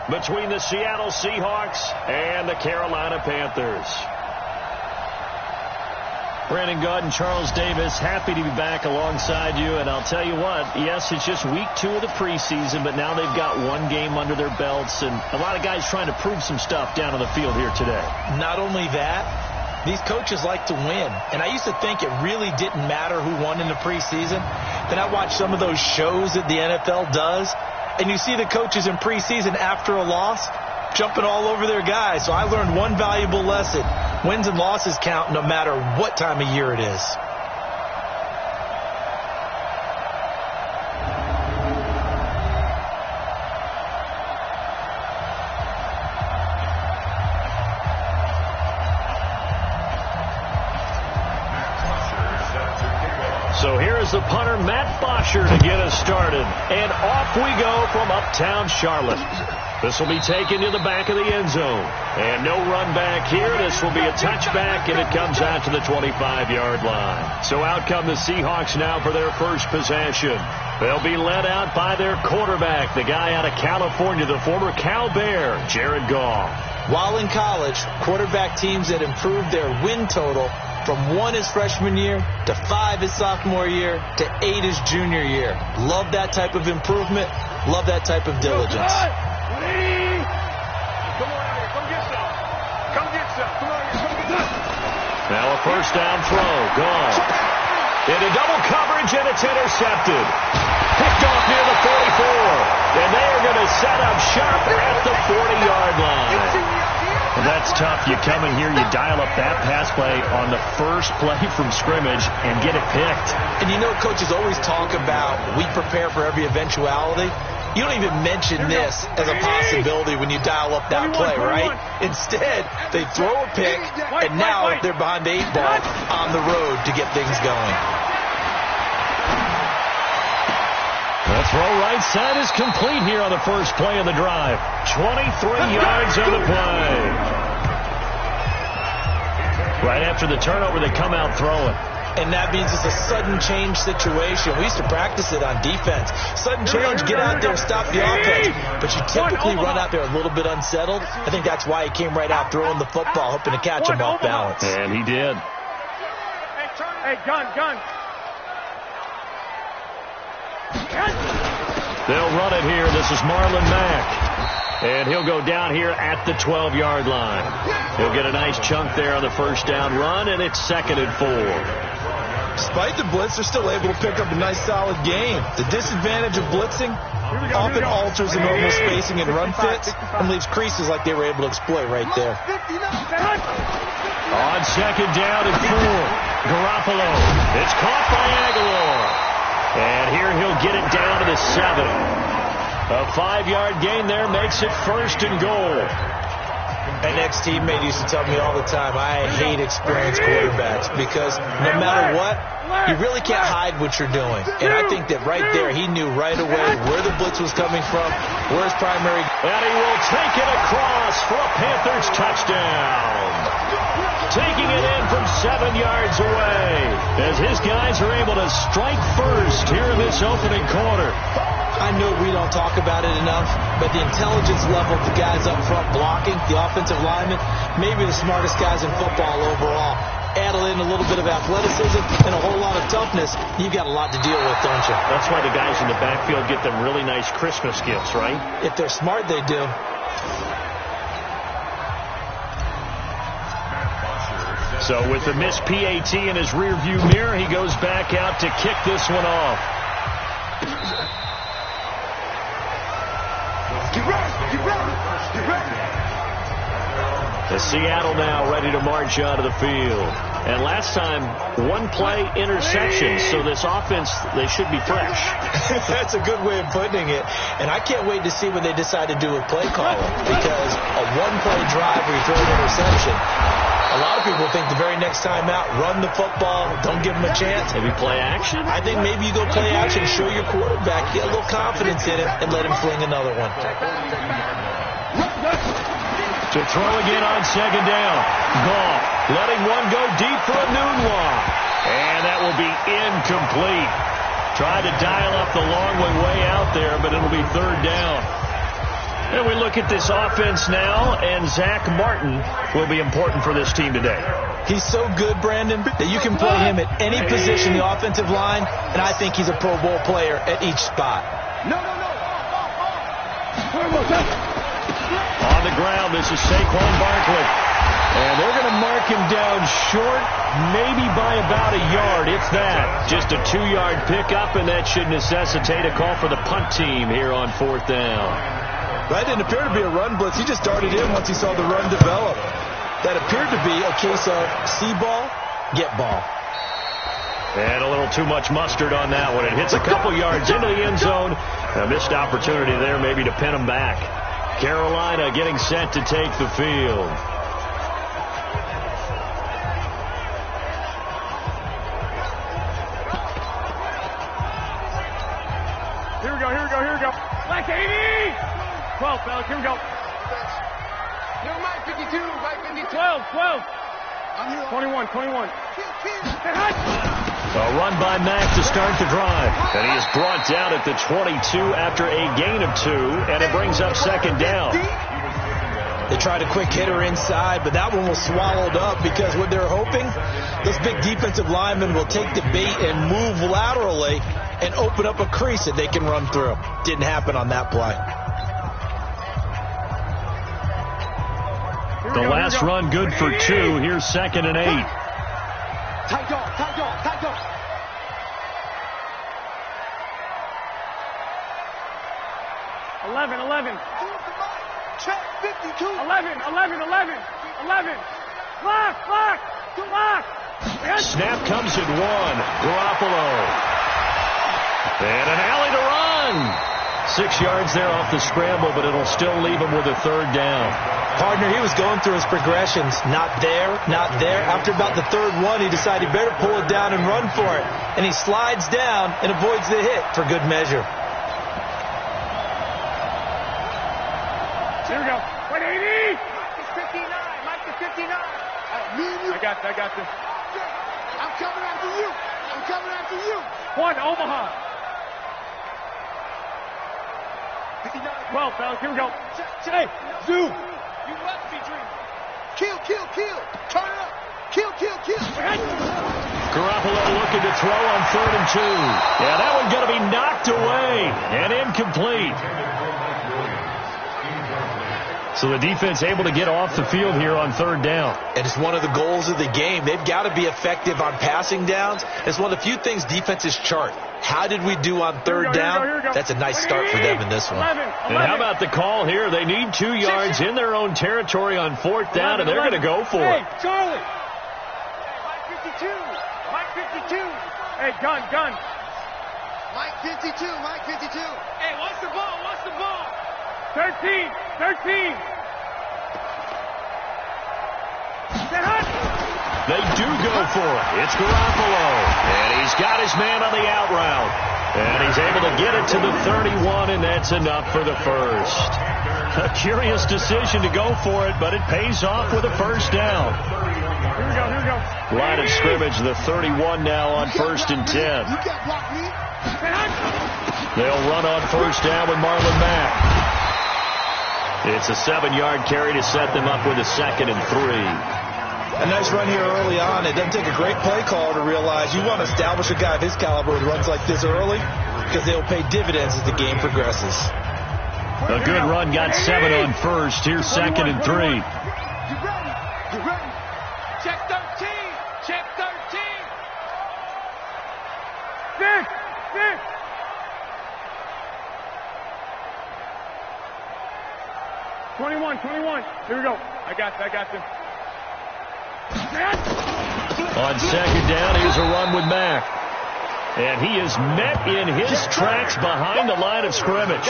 between the Seattle Seahawks and the Carolina Panthers. Brandon Gaud and Charles Davis, happy to be back alongside you. And I'll tell you what, yes, it's just week 2 of the preseason, but now they've got one game under their belts. And a lot of guys trying to prove some stuff down on the field here today. Not only that, these coaches like to win. And I used to think it really didn't matter who won in the preseason. Then I watched some of those shows that the NFL does. And you see the coaches in preseason after a loss jumping all over their guys. So I learned one valuable lesson. Wins and losses count no matter what time of year it is. So here is the punter, Matt Bosher, to get us started. And off we go from uptown Charlotte. This will be taken to the back of the end zone. And no run back here. This will be a touchback, and it comes out to the 25-yard line. So out come the Seahawks now for their first possession. They'll be led out by their quarterback, the guy out of California, the former Cal Bear, Jared Goff. While in college, quarterback teams that improved their win total from 1 his freshman year to 5 his sophomore year to 8 his junior year. Love that type of improvement. Love that type of diligence. Now a first down throw. Gone. Into double coverage, and it's intercepted. Picked off near the 44. And they are going to set up shop at the 40-yard line. And that's tough. You come in here, you dial up that pass play on the first play from scrimmage and get it picked. And you know, coaches always talk about we prepare for every eventuality. You don't even mention this as a possibility when you dial up that play, right? Instead, they throw a pick, and now they're behind the 8 ball on the road to get things going. The throw right side is complete here on the first play of the drive. 23 yards on the play. Right after the turnover, they come out throwing. And that means it's a sudden change situation. We used to practice it on defense. Sudden change, get out there, stop the offense. But you typically run out there a little bit unsettled. I think that's why he came right out throwing the football, hoping to catch him off balance. And he did. Hey, gun. They'll run it here. This is Marlon Mack. And he'll go down here at the 12-yard line. He'll get a nice chunk there on the first down run, and it's 2nd and 4. Despite the blitz, they're still able to pick up a nice, solid game. The disadvantage of blitzing often alters the normal spacing and run fits and leaves creases like they were able to exploit right there. On 2nd down and 4, Garoppolo. It's caught by Aguilar. And here he'll get it down to the 7. A 5-yard gain there makes it 1st and goal. An ex-teammate used to tell me all the time, I hate experienced quarterbacks because no matter what, you really can't hide what you're doing. And I think that right there, he knew right away where the blitz was coming from, where his primary. And he will take it across for a Panthers touchdown. Taking it in from 7 yards away as his guys are able to strike first here in this opening quarter. I know we don't talk about it enough, but the intelligence level of the guys up front blocking, the offensive linemen, maybe the smartest guys in football overall. Add in a little bit of athleticism and a whole lot of toughness, you've got a lot to deal with, don't you? That's why the guys in the backfield get them really nice Christmas gifts, right? If they're smart, they do. So with the missed PAT in his rearview mirror, he goes back out to kick this one off. The Seattle now ready to march onto the field. And last time, 1-play interception. So this offense, they should be fresh. That's a good way of putting it. And I can't wait to see when they decide to do a play caller. Because a 1-play drive where you throw an interception, a lot of people think the very next time out, run the football, don't give them a chance. Maybe play action? I think maybe you go play action, show your quarterback, get a little confidence in it, and let him fling another one. To throw again on 2nd down. Goff letting one go deep for a noon walk. And that will be incomplete. Tried to dial up the long way out there, but it'll be 3rd down. And we look at this offense now, and Zach Martin will be important for this team today. He's so good, Brandon, that you can play him at any position in the offensive line, and I think he's a Pro Bowl player at each spot. No. On the ground, this is Saquon Barkley. And they're going to mark him down short, maybe by about a yard, if that. Just a 2-yard pickup, and that should necessitate a call for the punt team here on 4th down. That didn't appear to be a run blitz. He just darted in once he saw the run develop. That appeared to be a case of see ball, get ball. And a little too much mustard on that one. It hits a couple yards into the end zone. A missed opportunity there maybe to pin him back. Carolina getting set to take the field. Here we go. Like 80! 12, fellas, here we go. Mike 52, Mike 52. 12. 21. A run by Mack to start the drive. And he is brought down at the 22 after a gain of 2, and it brings up 2nd down. They tried a quick hitter inside, but that one was swallowed up because what they're hoping, those big defensive linemen will take the bait and move laterally and open up a crease that they can run through. Didn't happen on that play. The last run good for 2. Here's 2nd and 8. Tight dog. 11. Check 52. 11. Block. Snap comes at 1. Garoppolo. And an alley to run. 6 yards there off the scramble, but it'll still leave him with a 3rd down. Partner, he was going through his progressions. Not there. After about the 3rd one, he decided he better pull it down and run for it. And he slides down and avoids the hit for good measure. Here we go. 180! Mike is 59. I got this. I'm coming after you. 1, Omaha. 12, fellas, here we go. Hey, zoom. You must be dreaming. Kill. Turn it up. Kill. Garoppolo looking to throw on 3rd and 2. Yeah, that one's going to be knocked away and incomplete. So the defense able to get off the field here on 3rd down. And it's one of the goals of the game. They've got to be effective on passing downs. It's one of the few things defenses chart. How did we do on 3rd down? Here we go. That's a nice start for them in this one. 11. And how about the call here? They need 2 yards in their own territory on 4th down, and they're going to go for it. Hey, Charlie. Mike 52. Hey, gun. Mike 52. Hey, what's the ball? 13. They do go for it. It's Garoppolo. And he's got his man on the out route. And he's able to get it to the 31, and that's enough for the first. A curious decision to go for it, but it pays off with a 1st down. Here we go. Line of scrimmage, the 31 now on 1st and 10. You got block me. They'll run on 1st down with Marlon Mack. It's a 7-yard carry to set them up with a 2nd and 3. A nice run here early on. It doesn't take a great play caller to realize you want to establish a guy of his caliber who runs like this early because they'll pay dividends as the game progresses. A good run, got 7 on 1st. Here's 2nd and 3. You ready? Check 13. 6. 21. Here we go. I got this. On 2nd down, here's a run with Mack. And he is met in his tracks behind the line of scrimmage.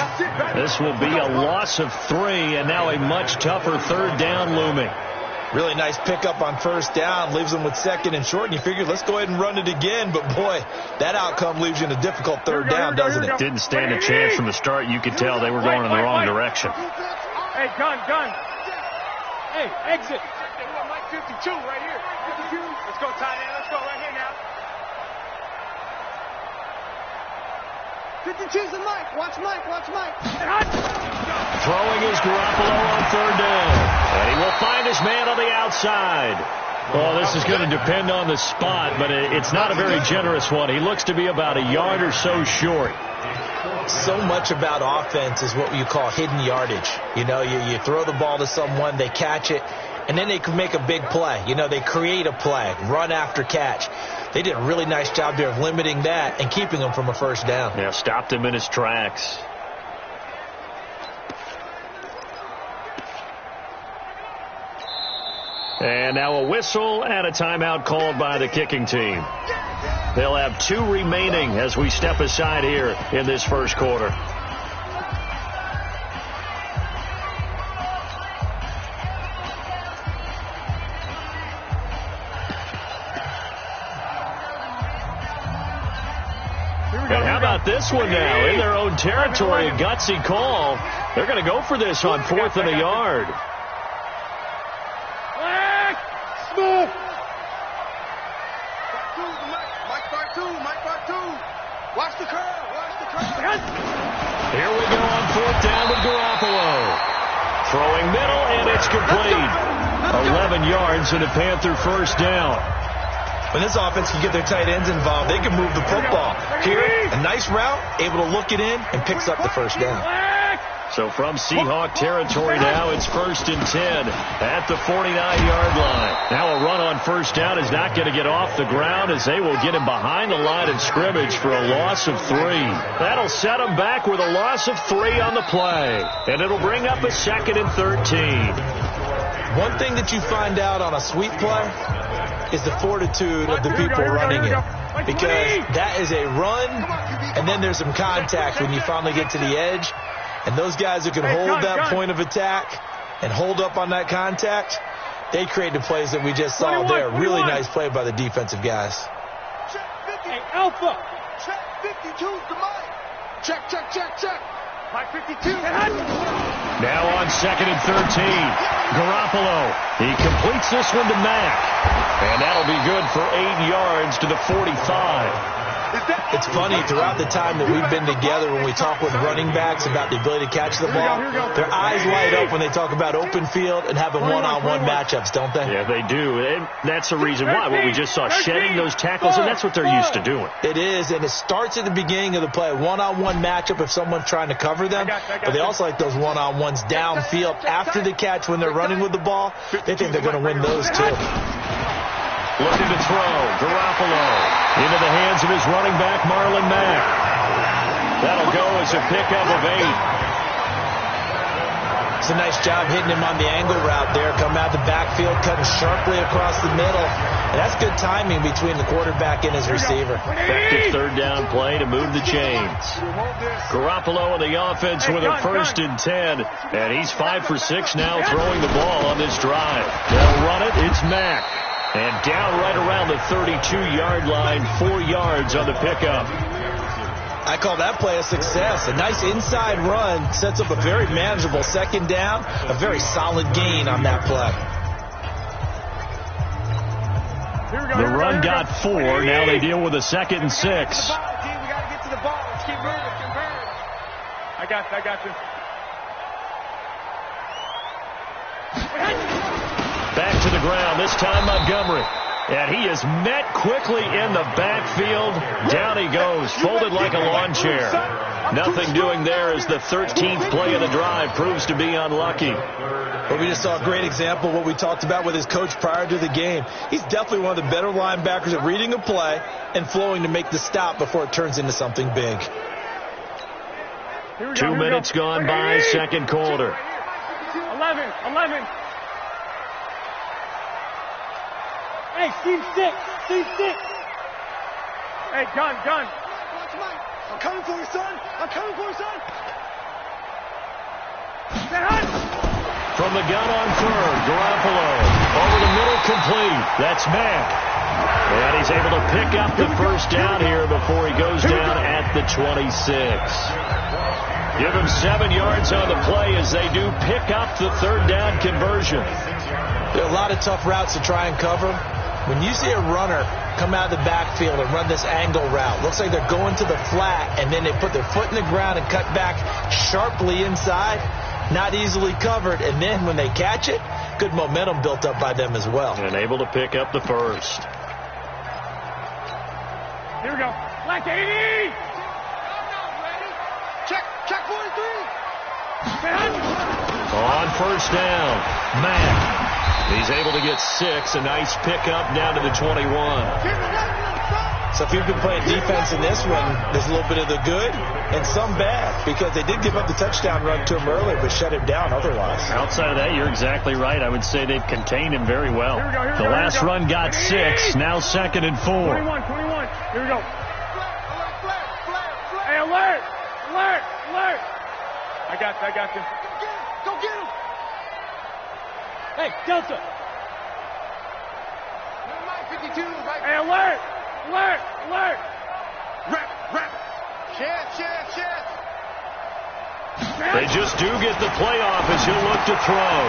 This will be a loss of 3, and now a much tougher 3rd down looming. Really nice pickup on 1st down. Leaves them with 2nd and short, and you figure, let's go ahead and run it again. But, boy, that outcome leaves you in a difficult 3rd down, doesn't it? Didn't stand a chance from the start. You could tell they were going in the wrong direction. Hey, gun. Hey, exit. Mike 52 right here. 52. Let's go, tight end. Let's go right here now. 52's the Mike. Watch Mike. Watch Mike. Throwing is Garoppolo on third down. And he will find his man on the outside. Well, this is going to depend on the spot, but it's not a very generous one. He looks to be about a yard or so short. So much about offense is what you call hidden yardage. You know, you throw the ball to someone, they catch it, and then they can make a big play. You know, they create a play, run after catch. They did a really nice job there of limiting that and keeping him from a first down. Yeah, stopped him in his tracks. And now a whistle and a timeout called by the kicking team. They'll have 2 remaining as we step aside here in this first quarter. And how about this one now? In their own territory, a gutsy call. They're going to go for this on 4th and a yard. Smooth. Mike part two. Watch the curve. Here we go on 4th down with Garoppolo. Throwing middle, and it's complete. 11 yards and a Panther first down. When this offense can get their tight ends involved, they can move the football. Here, a nice route, able to look it in, and picks up the first down. So from Seahawk territory now, it's 1st and 10 at the 49-yard line. Now a run on first down is not going to get off the ground as they will get him behind the line of scrimmage for a loss of 3. That'll set him back with a loss of 3 on the play. And it'll bring up a 2nd and 13. One thing that you find out on a sweep play is the fortitude of the people running it. Because that is a run, and then there's some contact when you finally get to the edge. And those guys who can hold that point of attack and hold up on that contact, they create the plays that we just saw there. Really nice play by the defensive guys. Check 50. Hey, Alpha. Check 52 to Mike. Check. Mike 52. Now on 2nd and 13. Garoppolo. He completes this one to Mack. And that'll be good for 8 yards to the 45. It's funny, throughout the time that we've been together, when we talk with running backs about the ability to catch the ball, their eyes light up when they talk about open field and having one-on-one matchups, don't they? Yeah, they do. And that's the reason why. What we just saw, shedding those tackles, and that's what they're used to doing. It is, and it starts at the beginning of the play. One-on-one matchup if someone's trying to cover them, but they also like those one-on-ones downfield after the catch when they're running with the ball. They think they're going to win those, too. Looking to throw. Garoppolo into the hands of his running back, Marlon Mack. That'll go as a pickup of 8. It's a nice job hitting him on the angle route there. Coming out the backfield, cutting sharply across the middle. And that's good timing between the quarterback and his receiver. Effective 3rd down play to move the chains. Garoppolo on the offense with a 1st and 10. And he's 5 for 6 now throwing the ball on this drive. They'll run it. It's Mack. And down right around the 32-yard line, 4 yards on the pickup. I call that play a success. A nice inside run sets up a very manageable 2nd down, a very solid gain on that play. The run got 4. Now they deal with a 2nd and 6. We got to get to the ball. Let's keep moving. Converge. I got you. Back to the ground, this time Montgomery. And he is met quickly in the backfield. Down he goes, folded like a lawn chair. Nothing doing there as the 13th play of the drive proves to be unlucky. But we just saw a great example of what we talked about with his coach prior to the game. He's definitely one of the better linebackers at reading a play and flowing to make the stop before it turns into something big. 2 minutes gone by, second quarter. 11. Hey, team 6. Hey, gun. Watch Mike. I'm coming for you, son. From the gun on 3rd, Garoppolo. Over the middle, complete. That's Mack. And he's able to pick up the first down here before he goes down at the 26. Give him 7 yards on the play as they do pick up the 3rd down conversion. There are a lot of tough routes to try and cover. When you see a runner come out of the backfield and run this angle route, looks like they're going to the flat, and then they put their foot in the ground and cut back sharply inside, not easily covered, and then when they catch it, good momentum built up by them as well. And able to pick up the first. Here we go. Black 80! Check 43! On first down, Mack. He's able to get 6. A nice pickup down to the 21. So if you've been playing defense in this one, there's a little bit of the good and some bad, because they did give up the touchdown run to him earlier, but shut him down otherwise. Outside of that, you're exactly right. I would say they've contained him very well. The last run got 6. Now 2nd and 4. 21. Here we go. Hey, alert! I got you. Go get him! Hey, Delta! 52, right? Hey, alert! Rep! Chance! They just do get the playoff as he'll look to throw.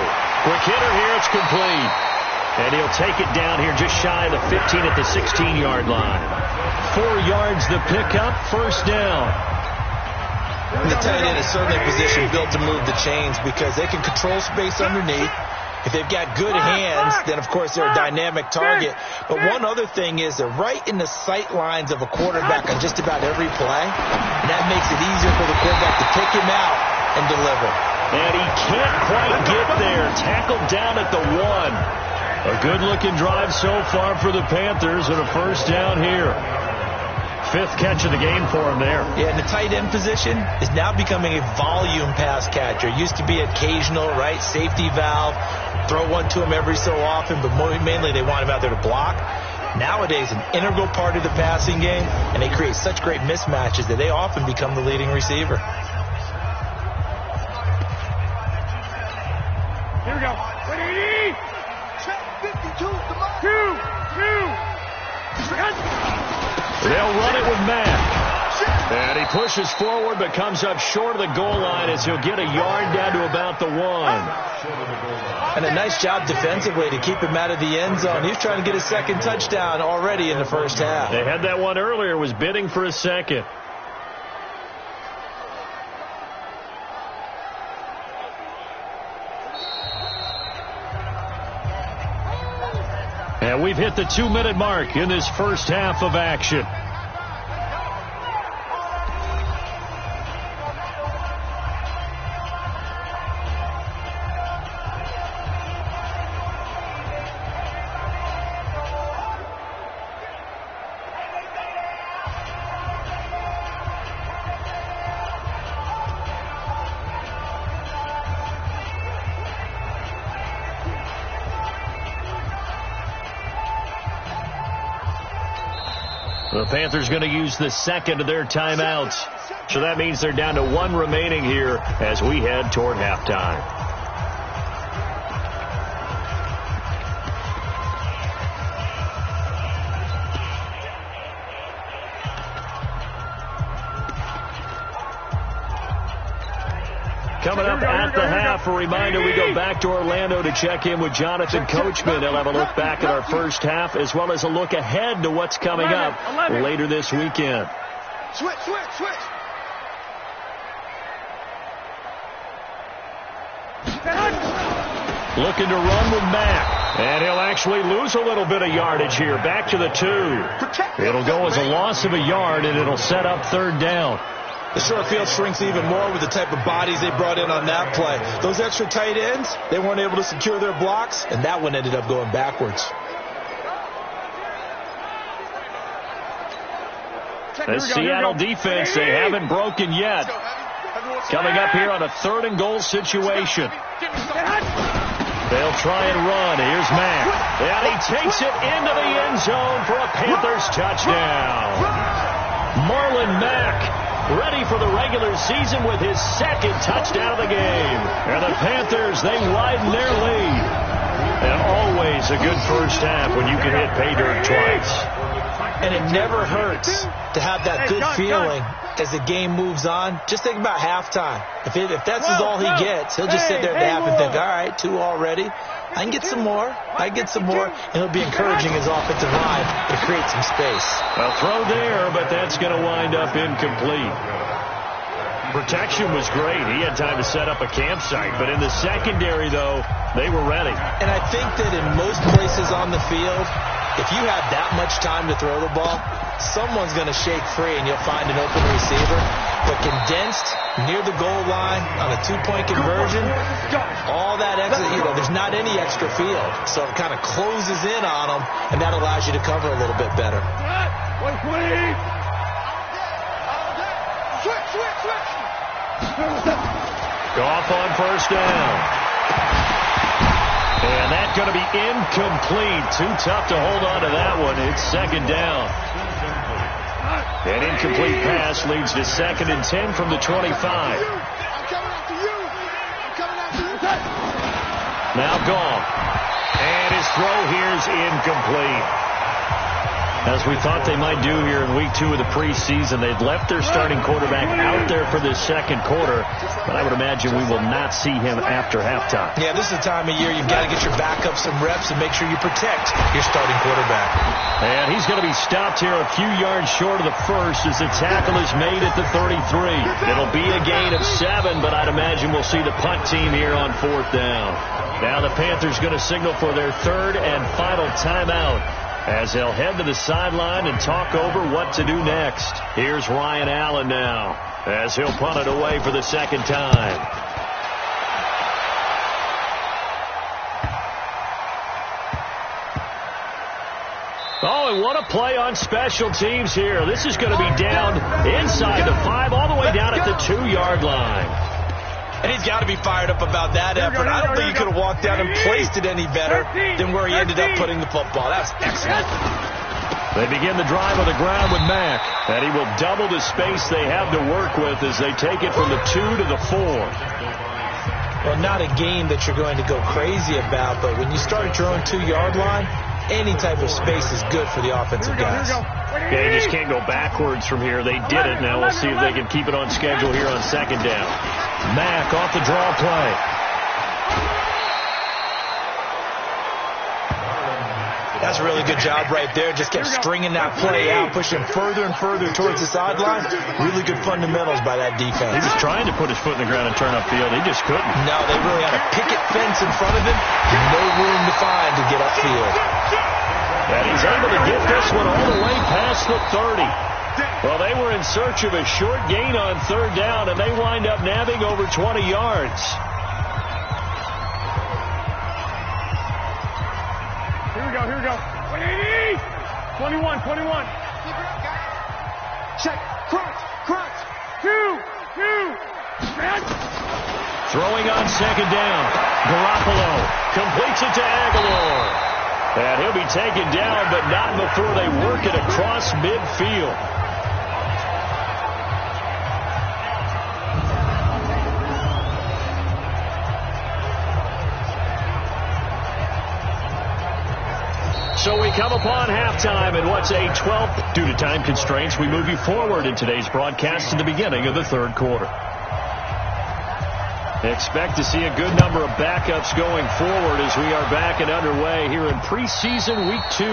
Quick hitter here, it's complete. And he'll take it down here just shy of the 15 at the 16-yard line. 4 yards the pickup, first down. The tight end is certainly a position built to move the chains because they can control space underneath. If they've got good hands, then, of course, they're a dynamic target. But one other thing is they're right in the sight lines of a quarterback on just about every play. And that makes it easier for the quarterback to pick him out and deliver. And he can't quite get there. Tackled down at the 1. A good-looking drive so far for the Panthers and a first down here. 5th catch of the game for him there. Yeah, and the tight end position is now becoming a volume pass catcher. It used to be occasional, right? Safety valve, throw one to him every so often, but mainly they want him out there to block. Nowadays, an integral part of the passing game, and they create such great mismatches that they often become the leading receiver. Here we go. 180! Check 52, come on! 2! They'll run it with Mack. And he pushes forward but comes up short of the goal line as he'll get a yard down to about the 1. And a nice job defensively to keep him out of the end zone. He's trying to get his 2nd touchdown already in the first half. They had that one earlier, was bidding for a 2nd. And we've hit the 2-minute mark in this first half of action. The Panthers going to use the 2nd of their timeouts. So that means they're down to 1 remaining here as we head toward halftime. Coming up at the half, a reminder, we go back to Orlando to check in with Jonathan Coachman. He'll have a look back at our first half as well as a look ahead to what's coming up later this weekend. Switch! Looking to run with Mack. And he'll actually lose a little bit of yardage here. Back to the 2. It'll go as a loss of a yard, and it'll set up 3rd down. The short field shrinks even more with the type of bodies they brought in on that play. Those extra tight ends, they weren't able to secure their blocks, and that one ended up going backwards. The Seattle defense, they haven't broken yet. Coming up here on a 3rd and goal situation. They'll try and run. Here's Mack. And he takes it into the end zone for a Panthers touchdown. Marlon Mack ready for the regular season with his 2nd touchdown of the game. And the Panthers, they widen their lead. And always a good first half when you can hit pay dirt twice. And it never hurts to have that good feeling as the game moves on. Just think about halftime. If that's all he gets, he'll just sit there at the half and think, all right, 2 already. I can get some more. And it'll be encouraging his offensive line to create some space. A throw there, but that's going to wind up incomplete. Protection was great. He had time to set up a campsite. But in the secondary, though, they were ready. And I think that in most places on the field, if you have that much time to throw the ball, someone's going to shake free and you'll find an open receiver. But condensed near the goal line on a two-point conversion, all that extra, there's not any extra field. So it kind of closes in on them, and that allows you to cover a little bit better. Goff on first down. And that's going to be incomplete. Too tough to hold on to that one. It's second down. An incomplete pass leads to 2nd and 10 from the 25. Now Goff. And his throw here is incomplete. As we thought they might do here in week 2 of the preseason, they've left their starting quarterback out there for this second quarter, but I would imagine we will not see him after halftime. Yeah, this is the time of year you've got to get your backup some reps and make sure you protect your starting quarterback. And he's going to be stopped here a few yards short of the first as the tackle is made at the 33. It'll be a gain of 7, but I'd imagine we'll see the punt team here on 4th down. Now the Panthers going to signal for their 3rd and final timeout, as they'll head to the sideline and talk over what to do next. Here's Ryan Allen now, as he'll punt it away for the 2nd time. Oh, and what a play on special teams here. This is going to be down inside the 5, all the way down at the 2-yard line. And he's got to be fired up about that effort. I don't think he could have walked out and placed it any better than where he ended up putting the football. That's excellent. They begin the drive on the ground with Mack, and he will double the space they have to work with as they take it from the 2 to the 4. Well, not a game that you're going to go crazy about, but when you start at your own 2-yard line, any type of space is good for the offensive guys. Yeah, they just can't go backwards from here. They did it. Now we'll see if they can keep it on schedule here on 2nd down. Mack off the draw play. That's a really good job right there. Just kept stringing that play out, pushing further and further towards the sideline. Really good fundamentals by that defense. He was trying to put his foot in the ground and turn upfield. He just couldn't. No, they really had a picket fence in front of him. No room to find to get upfield. And he's able to get this one all the way past the 30. Well, they were in search of a short gain on 3rd down, and they wind up nabbing over 20 yards. Here we go. 21. Check. Crunch. 2. Throwing on 2nd down. Garoppolo completes it to Aguilar. And he'll be taken down, but not before they work it across midfield. So we come upon halftime in what's a 12th. Due to time constraints, we move you forward in today's broadcast to the beginning of the 3rd quarter. Expect to see a good number of backups going forward as we are back and underway here in preseason week 2.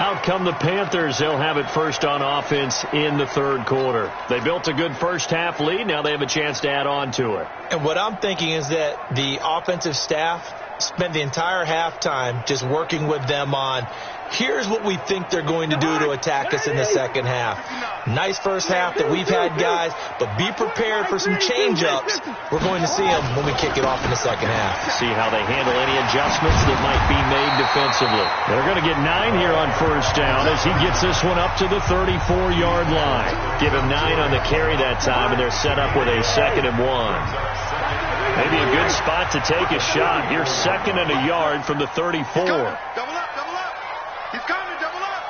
Out come the Panthers. They'll have it first on offense in the 3rd quarter. They built a good first half lead. Now they have a chance to add on to it. And what I'm thinking is that the offensive staff spent the entire halftime just working with them on, here's what we think they're going to do to attack us in the second half. Nice first half that we've had, guys, but be prepared for some change-ups. We're going to see them when we kick it off in the second half. See how they handle any adjustments that might be made defensively. They're going to get 9 here on first down as he gets this one up to the 34-yard line. Give him 9 on the carry that time, and they're set up with a 2nd and 1. Maybe a good spot to take a shot. Here's 2nd and a yard from the 34. Double up. He's coming, double up.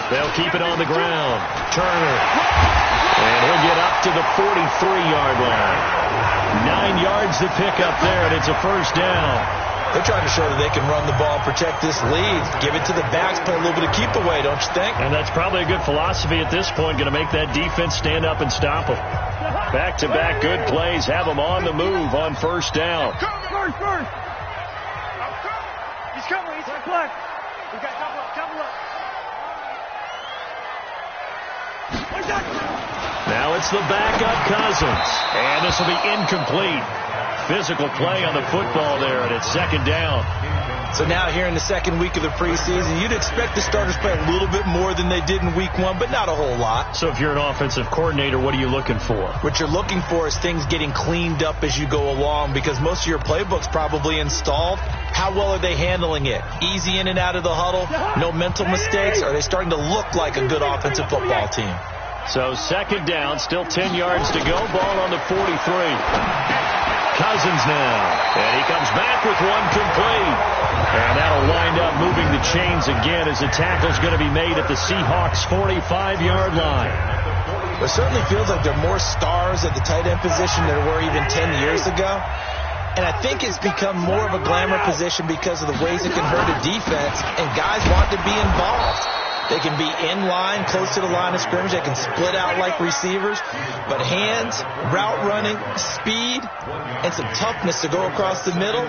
They'll keep it on the ground. Turner. And he'll get up to the 43-yard line. 9 yards to pick up there, and it's a first down. They're trying to show that they can run the ball, protect this lead, give it to the backs, play a little bit of keep away, don't you think? And that's probably a good philosophy at this point, going to make that defense stand up and stop them. Back-to-back good plays have him on the move on first down. First. He's coming. He's black. We got double up. Now it's the backup Cousins. And this will be incomplete. Physical play on the football there, and it's second down. So now here in the second week of the preseason, you'd expect the starters play a little bit more than they did in week one, but not a whole lot. So if you're an offensive coordinator, what are you looking for? What you're looking for is things getting cleaned up as you go along, because most of your playbook's probably installed. How well are they handling it? Easy in and out of the huddle? No mental mistakes? Are they starting to look like a good offensive football team? So second down, still 10 yards to go. Ball on the 43. Cousins now, and he comes back with one complete. And that'll wind up moving the chains again as the tackle's going to be made at the Seahawks' 45-yard line. It certainly feels like there are more stars at the tight end position than there were even 10 years ago. And I think it's become more of a glamour position because of the ways it can hurt a defense, and guys want to be involved. They can be in line, close to the line of scrimmage. They can split out like receivers. But hands, route running, speed, and some toughness to go across the middle,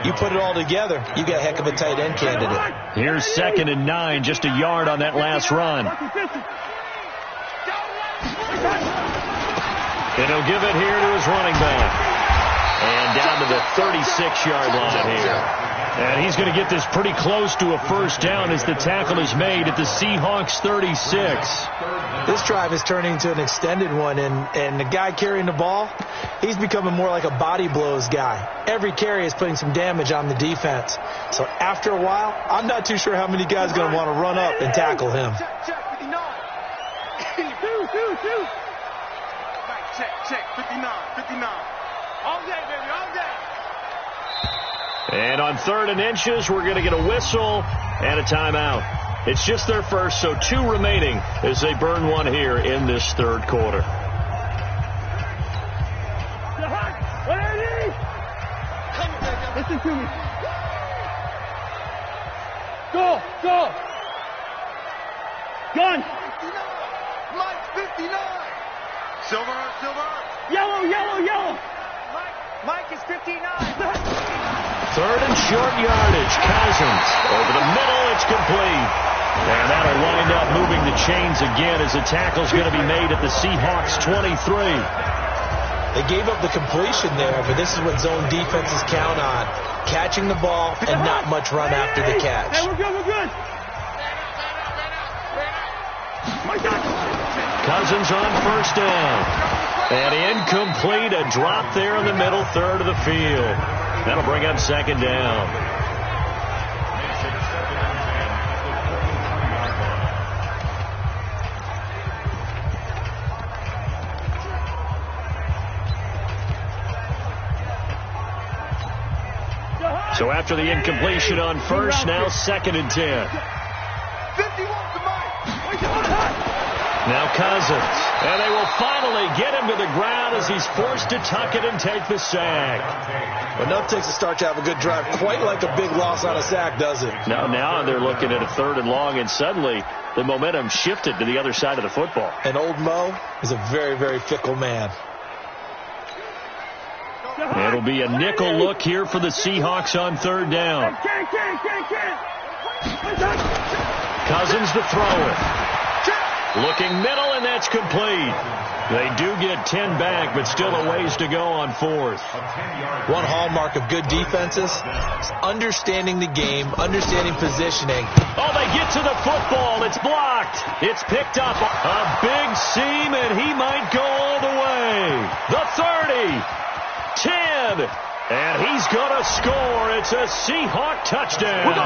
you put it all together, you got a heck of a tight end candidate. Here's 2nd and 9, just a yard on that last run. And he'll give it here to his running back. And down to the 36-yard line here. And he's going to get this pretty close to a first down as the tackle is made at the Seahawks' 36. This drive is turning into an extended one, and the guy carrying the ball, he's becoming more like a body blows guy. Every carry is putting some damage on the defense. So after a while, I'm not too sure how many guys are going to want to run up and tackle him. Check, 59. Check, 59. All day, baby, all day. And on 3rd and inches, we're going to get a whistle and a timeout. It's just their first, so 2 remaining as they burn one here in this third quarter. Listen to me. Go. Gun. 59. Mike, 59. Silver. Yellow. Mike is 59. 3rd and short yardage. Cousins over the middle. It's complete. And that'll wind up moving the chains again as the tackle's going to be made at the Seahawks' 23. They gave up the completion there, but this is what zone defenses count on. Catching the ball and not much run after the catch. Hey, we're good. Cousins on first down. And incomplete, a drop there in the middle third of the field. That'll bring up second down. So after the incompletion on first, now 2nd and 10. 51 to Mike. Now Cousins. And they will finally get him to the ground as he's forced to tuck it and take the sack. Enough takes a start to have a good drive. Quite like a big loss on a sack, does it? Now they're looking at a 3rd and long, and suddenly the momentum shifted to the other side of the football. And old Mo is a very, very fickle man. It'll be a nickel look here for the Seahawks on 3rd down. Cousins to throw it. Looking middle, and that's complete. They do get 10 back, but still a ways to go on 4th. One hallmark of good defenses is understanding the game, understanding positioning. Oh, they get to the football. It's blocked. It's picked up. A big seam, and he might go all the way. The 30, 10. And he's going to score. It's a Seahawk touchdown.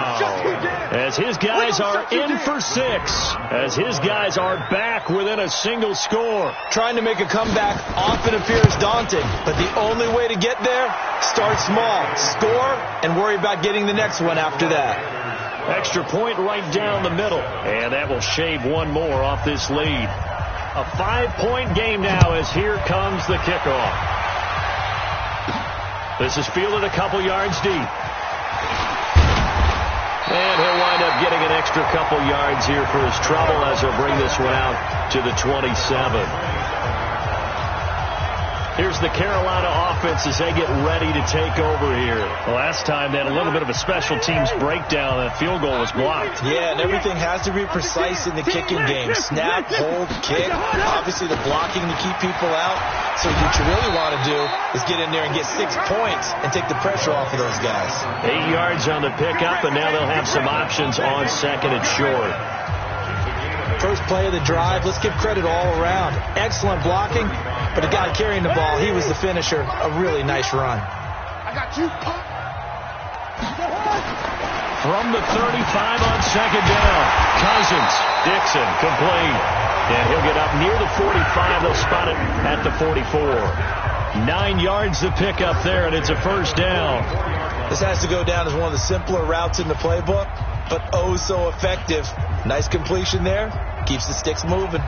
As his guys are in for 6. As his guys are back within a single score. Trying to make a comeback often appears daunting, but the only way to get there, start small, score, and worry about getting the next one after that. Extra point right down the middle. And that will shave one more off this lead. A 5-point game now as here comes the kickoff. This is fielded a couple yards deep. And he'll wind up getting an extra couple yards here for his trouble as he'll bring this one out to the 27. Here's the Carolina offense as they get ready to take over here. The last time they had a little bit of a special teams breakdown. That field goal was blocked. Yeah, and everything has to be precise in the kicking game. Snap, hold, kick. Obviously the blocking to keep people out. So what you really want to do is get in there and get 6 points and take the pressure off of those guys. 8 yards on the pickup, and now they'll have some options on second and short. First play of the drive, let's give credit all around. Excellent blocking, but the guy carrying the ball, he was the finisher. A really nice run. I got you, Pop. From the 35 on second down, Cousins, Dixon, complete. And he'll get up near the 45. They'll spot it at the 44. 9 yards to pick up there, and it's a first down. This has to go down as one of the simpler routes in the playbook, but oh so effective. Nice completion there. Keeps the sticks moving.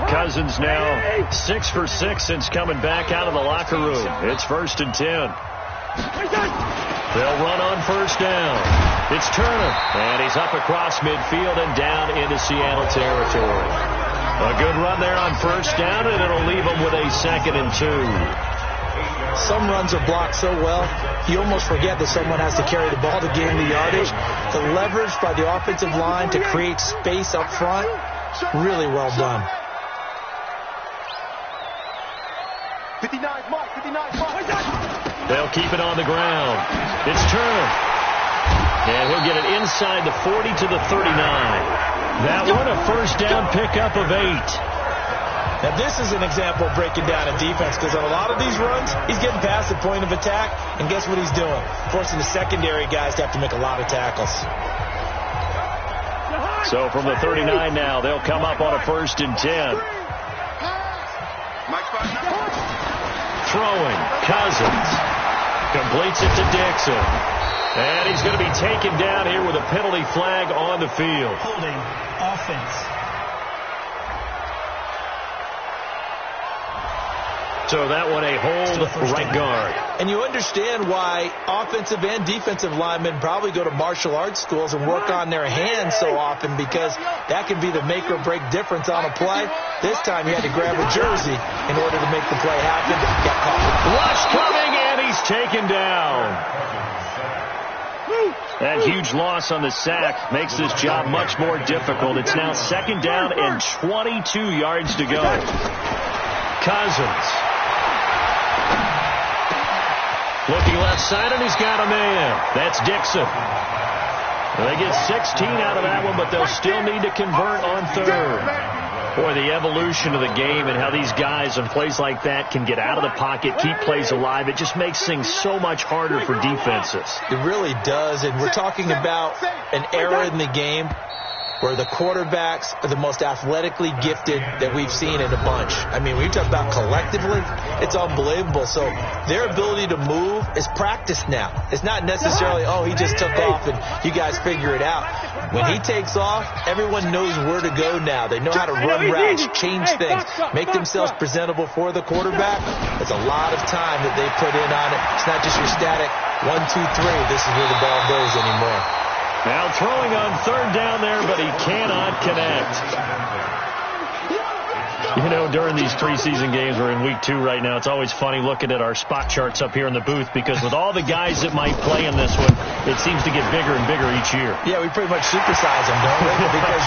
Cousins now 6 for 6 since coming back out of the locker room. It's 1st and 10. They'll run on first down. It's Turner, and he's up across midfield and down into Seattle territory. A good run there on first down, and it'll leave them with a 2nd and 2. Some runs are blocked so well, you almost forget that someone has to carry the ball to gain the yardage. The leverage by the offensive line to create space up front, really well done. 59 mark, 59 mark. They'll keep it on the ground. It's Turner. And he'll get it inside the 40 to the 39. That one, a first down pickup of 8. Now, this is an example of breaking down a defense, because on a lot of these runs, he's getting past the point of attack, and guess what he's doing? Forcing the secondary guys to have to make a lot of tackles. So from the 39 now, they'll come up on a 1st and 10. Throwing, Cousins. Completes it to Dixon. And he's going to be taken down here with a penalty flag on the field. Holding offense. So that one a hold right guard. And you understand why offensive and defensive linemen probably go to martial arts schools and work on their hands so often, because that can be the make or break difference on a play. This time he had to grab a jersey in order to make the play happen. Got caught. Rush coming, and he's taken down. That huge loss on the sack makes this job much more difficult. It's now 2nd down and 22 yards to go. Cousins. Looking left side, and he's got a man. That's Dixon. They get 16 out of that one, but they'll still need to convert on 3rd. Boy, the evolution of the game and how these guys in plays like that can get out of the pocket, keep plays alive, it just makes things so much harder for defenses. It really does, and we're talking about an era in the game where the quarterbacks are the most athletically gifted that we've seen in a bunch. I mean, when you talk about collectively, it's unbelievable. So their ability to move is practiced now. It's not necessarily, oh, he just took off and you guys figure it out. When he takes off, everyone knows where to go now. They know how to run routes, change things, make themselves presentable for the quarterback. It's a lot of time that they put in on it. It's not just your static 1, 2, 3. This is where the ball goes anymore. Now throwing on 3rd down there, but he cannot connect. You know, during these preseason games, we're in week 2 right now, it's always funny looking at our spot charts up here in the booth, because with all the guys that might play in this one, it seems to get bigger and bigger each year. Yeah, we pretty much supersize them, don't we? Because,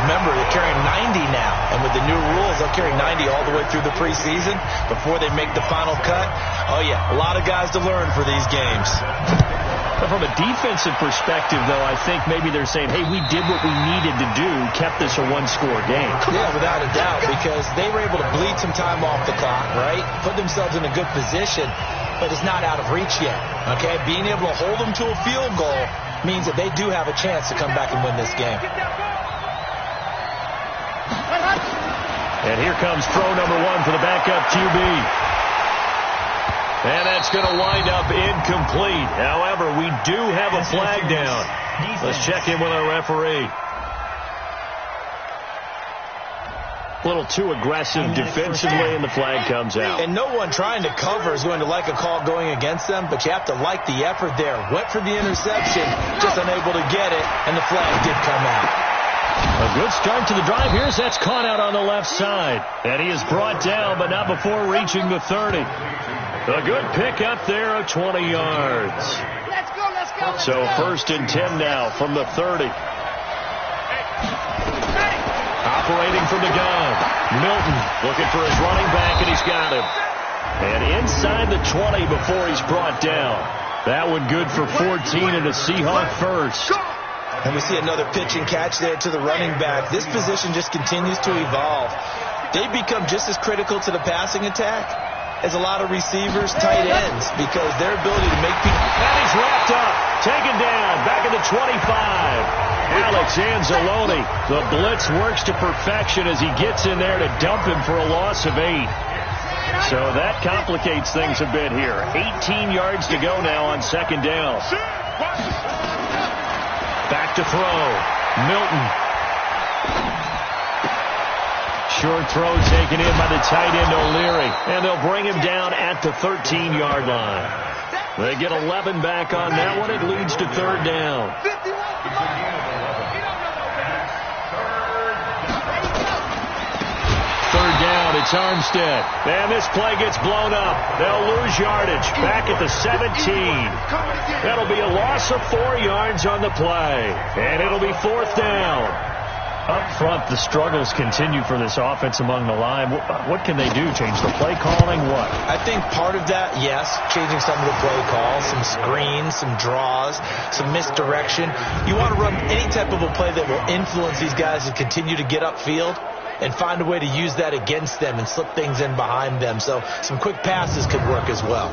remember, they're carrying 90 now. And with the new rules, they'll carry 90 all the way through the preseason before they make the final cut. Oh, yeah, a lot of guys to learn for these games. But from a defensive perspective, though, I think maybe they're saying, hey, we did what we needed to do, kept this a one-score game. Yeah, without a doubt, because they were able to bleed some time off the clock, right? Put themselves in a good position, but it's not out of reach yet, okay? Being able to hold them to a field goal means that they do have a chance to come back and win this game. And here comes throw number 1 for the backup QB. And that's going to wind up incomplete. However, we do have a flag down. Let's check in with our referee. A little too aggressive defensively, and the flag comes out. And no one trying to cover is going to like a call going against them, but you have to like the effort there. Went for the interception, just unable to get it, and the flag did come out. A A good start to the drive. That's caught out on the left side. And he is brought down, but not before reaching the 30. A good pick up there of 20 yards. Let's go, let's go. So 1st and 10 now from the 30. Operating from the gun. Milton looking for his running back, and he's got him. And inside the 20 before he's brought down. That one good for 14 and a Seahawk first. And we see another pitch and catch there to the running back. This position just continues to evolve. They become just as critical to the passing attack as a lot of receivers, tight ends, because their ability to make people... And he's wrapped up, taken down, back at the 25. Alex Anzalone, the blitz works to perfection as he gets in there to dump him for a loss of 8. So that complicates things a bit here. 18 yards to go now on 2nd down. Back to throw. Milton. Short throw taken in by the tight end O'Leary. And they'll bring him down at the 13-yard line. They get 11 back on that one. It leads to 3rd down. 3rd down, it's Armstead. And this play gets blown up. They'll lose yardage. Back at the 17. That'll be a loss of 4 yards on the play. And it'll be 4th down. Up front, the struggles continue for this offense among the line. What can they do? Change the play calling? What? I think part of that, yes, changing some of the play calls, some screens, some draws, some misdirection. You want to run any type of a play that will influence these guys to continue to get upfield and find a way to use that against them and slip things in behind them. So some quick passes could work as well.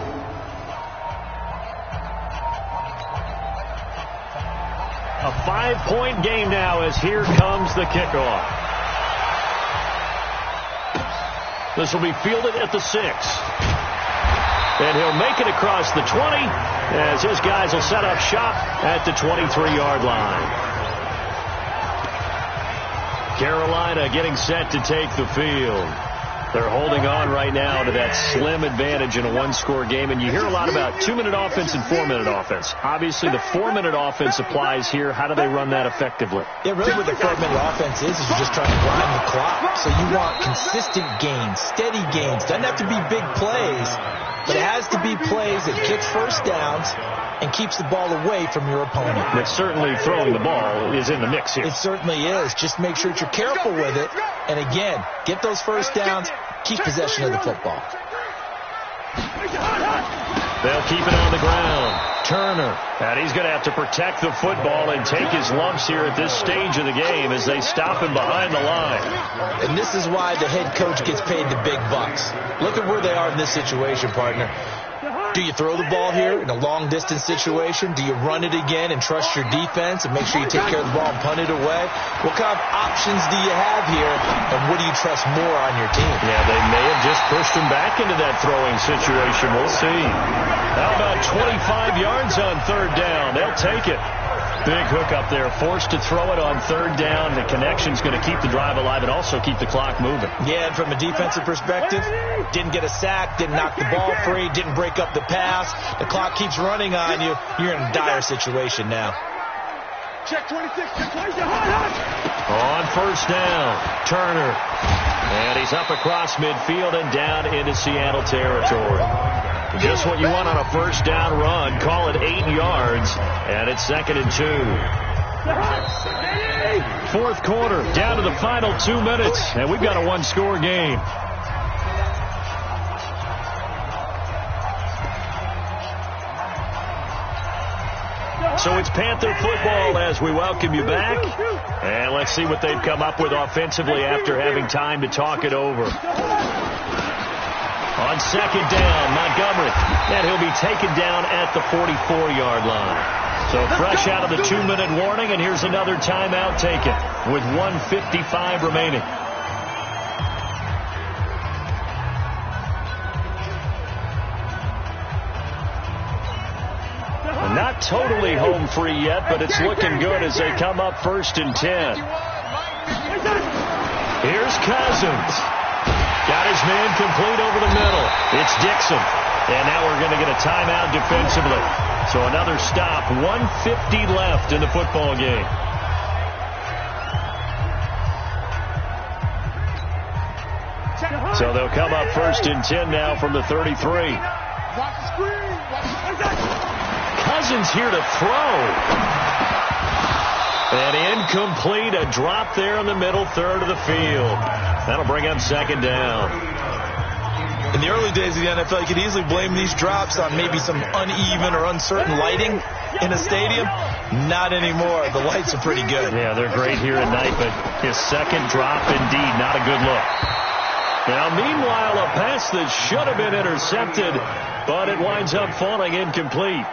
A 5-point game now as here comes the kickoff. This will be fielded at the 6. And he'll make it across the 20 as his guys will set up shop at the 23-yard line. Carolina getting set to take the field. They're holding on right now to that slim advantage in a one-score game. And you hear a lot about 2-minute offense and 4-minute offense. Obviously, the 4-minute offense applies here. How do they run that effectively? Yeah, really what the 4-minute offense is you're just trying to grind the clock. So you want consistent gains, steady gains. Doesn't have to be big plays, but it has to be plays that gets first downs and keeps the ball away from your opponent. But certainly throwing the ball is in the mix here. It certainly is. Just make sure that you're careful with it. And again, get those first downs, keep possession of the football. They'll keep it on the ground. Turner. And he's going to have to protect the football and take his lumps here at this stage of the game as they stop him behind the line. And this is why the head coach gets paid the big bucks. Look at where they are in this situation, partner. Do you throw the ball here in a long-distance situation? Do you run it again and trust your defense and make sure you take care of the ball and punt it away? What kind of options do you have here, and what do you trust more on your team? Yeah, they may have just pushed him back into that throwing situation. We'll see. How about 25 yards on 3rd down? They'll take it. Big hook up there, forced to throw it on 3rd down. The connection's going to keep the drive alive and also keep the clock moving. Yeah, and from a defensive perspective, didn't get a sack, didn't knock the ball free, didn't break up the pass. The clock keeps running on you. You're in a dire situation now. Check 26. On 1st down, Turner. And he's up across midfield and down into Seattle territory. Just what you want on a 1st down run. Call it 8 yards. And it's 2nd and 2. 4th quarter, down to the final 2 minutes. And we've got a one-score game. So it's Panther football as we welcome you back. And let's see what they've come up with offensively after having time to talk it over. On 2nd down, Montgomery. And he'll be taken down at the 44-yard line. So fresh out of the 2-minute warning, and here's another timeout taken with 1:55 remaining. Not totally home free yet, but it's looking good as they come up 1st and 10. Here's Cousins. Got his man complete over the middle. It's Dixon. And now we're going to get a timeout defensively. So another stop. 1:50 left in the football game. So they'll come up 1st and 10 now from the 33. Watch the screen. Cousins here to throw. And incomplete, a drop there in the middle third of the field. That'll bring up 2nd down. In the early days of the NFL, you could easily blame these drops on maybe some uneven or uncertain lighting in a stadium. Not anymore. The lights are pretty good. Yeah, they're great here at night, but his second drop, indeed, not a good look. Now, meanwhile, a pass that should have been intercepted, but it winds up falling incomplete.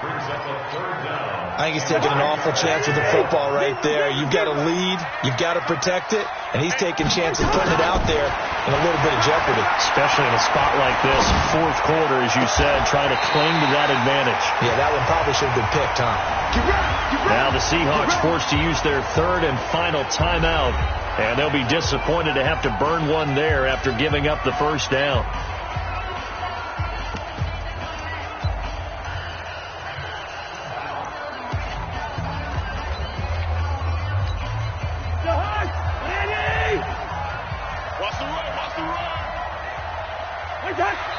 I think he's taking an awful chance with the football right there. You've got to lead. You've got to protect it. And he's taking chances putting it out there in a little bit of jeopardy. Especially in a spot like this, 4th quarter, as you said, trying to cling to that advantage. Yeah, that one probably should have been picked, huh? Now the Seahawks forced to use their 3rd and final timeout. And they'll be disappointed to have to burn one there after giving up the 1st down.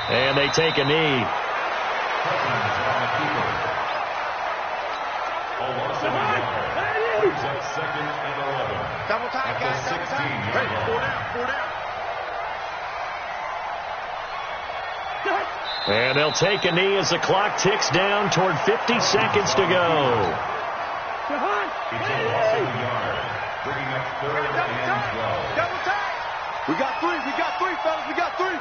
And they take a knee. Double time, guys. Double time. Hey, 4 down. And they'll take a knee as the clock ticks down toward 50 seconds to go. Bringing up 3rd and 12. Double time. We got 3, fellas. We got 3.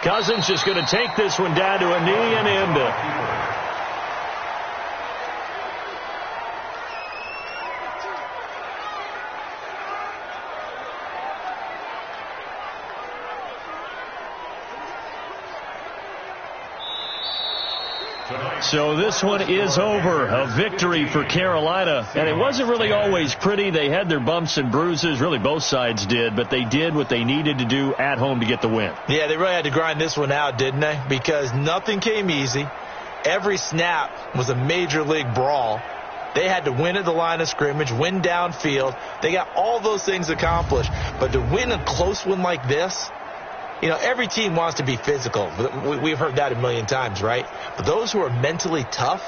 Cousins just going to take this one down to a knee and end it. So this one is over. A victory for Carolina. And it wasn't really always pretty. They had their bumps and bruises. Really, both sides did. But they did what they needed to do at home to get the win. Yeah, they really had to grind this one out, didn't they? Because nothing came easy. Every snap was a major league brawl. They had to win at the line of scrimmage, win downfield. They got all those things accomplished. But to win a close one like this, you know, every team wants to be physical. We've heard that a million times, right? But those who are mentally tough,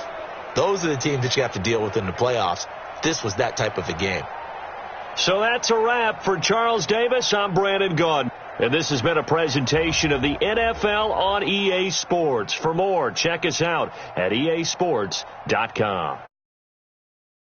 those are the teams that you have to deal with in the playoffs. This was that type of a game. So that's a wrap for Charles Davis. I'm Brandon Gunn. And this has been a presentation of the NFL on EA Sports. For more, check us out at easports.com.